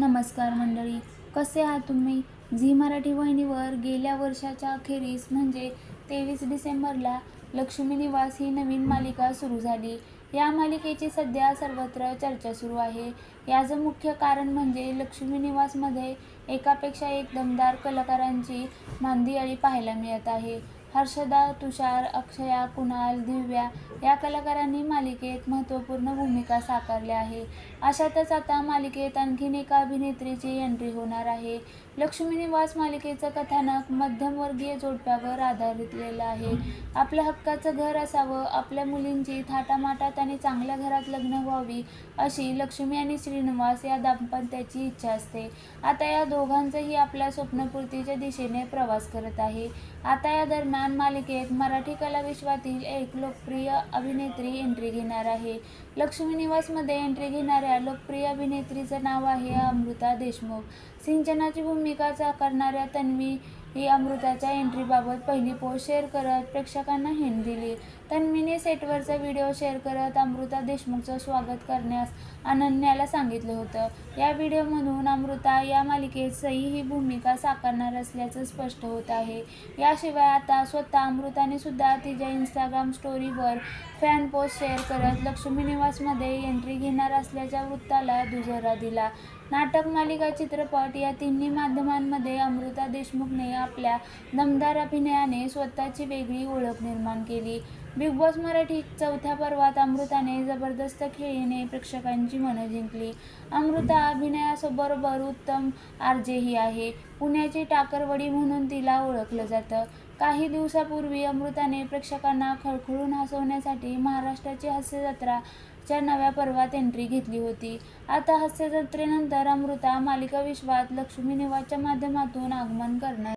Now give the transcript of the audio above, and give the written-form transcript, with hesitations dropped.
नमस्कार मंडळी, कसे आहात तुम्ही? झी मराठी वाहिनीवर गेल्या वर्षाच्या अखेरीस म्हणजे 23 डिसेंबरला लक्ष्मी निवास ही नवीन मालिका सुरू झाली. या मालिकेची सध्या सर्वत्र चर्चा सुरू आहे. याचं मुख्य कारण म्हणजे लक्ष्मी निवासमध्ये एकापेक्षा एक दमदार कलाकारांची नांदियाळी पाहायला मिळत आहे. हर्षदा, तुषार, अक्षया, कुणाल, दिव्या या कलाकारांनी मालिकेत महत्त्वपूर्ण भूमिका साकारल्या आहे. अशातच आता मालिकेत आणखीन एका अभिनेत्रीची एंट्री होणार आहे. लक्ष्मी निवास मालिकेचं कथानक मध्यमवर्गीय जोडप्यावर आधारलेलं आहे. आपलं हक्काचं घर असावं, आपल्या मुलींची थाटामाटात आणि चांगल्या घरात लग्न व्हावी अशी लक्ष्मी आणि श्रीनिवास या दाम्पत्याची इच्छा असते. आता या दोघांचंही आपल्या स्वप्नपूर्तीच्या दिशेने प्रवास करत आहे. आता या दरम्यान मालिकेत मराठी कलाविश्वातील एक लोकप्रिय अभिनेत्री एंट्री घेणार आहे. लक्ष्मी निवासमध्ये एंट्री घेणाऱ्या लोकप्रिय अभिनेत्रीचं नाव आहे अमृता देशमुख. सिंचनाची भूमिका साकारणाऱ्या तन्वी ही अमृताच्या एंट्रीबाबत पहिली पोस्ट शेअर करत प्रेक्षकांना हिंट दिली. तन्वीने सेटवरचा व्हिडिओ शेअर करत अमृता देशमुखचं स्वागत करण्यास अनन्याला सांगितलं होतं. या व्हिडिओमधून अमृता या मालिकेत सई ही भूमिका साकारणार असल्याचं स्पष्ट होत आहे. याशिवाय आता स्वतः अमृताने सुद्धा तिच्या इंस्टाग्राम स्टोरीवर फॅन पोस्ट शेअर करत लक्ष्मी निवासमध्ये एंट्री घेणार असल्याच्या वृत्ताला दुजोरा दिला. नाटक, मालिका, चित्रपट या तिन्ही माध्यमांमध्ये अमृता देशमुखने आपल्या दमदार अभिनयाने स्वतःची वेगळी ओळख निर्माण केली. बिग बॉस मराठी चौथ्या पर्वात अमृताने जबरदस्त खेळीने प्रेक्षकांची मनं जिंकली. अमृता अभिनयाबरोबर उत्तम आरजेही आहे. पुण्याची टाकरवडी म्हणून तिला ओळखलं जातं. काही दिवसापूर्वी अमृताने प्रेक्षकांना खळखळून हसवण्यासाठी महाराष्ट्राची हास्यजत्रा च्या नव्या पर्वात एंट्री घेतली होती. आता हास्यजत्रेनंतर अमृता मालिका विश्वात लक्ष्मी निवासच्या माध्यमातून आगमन करणार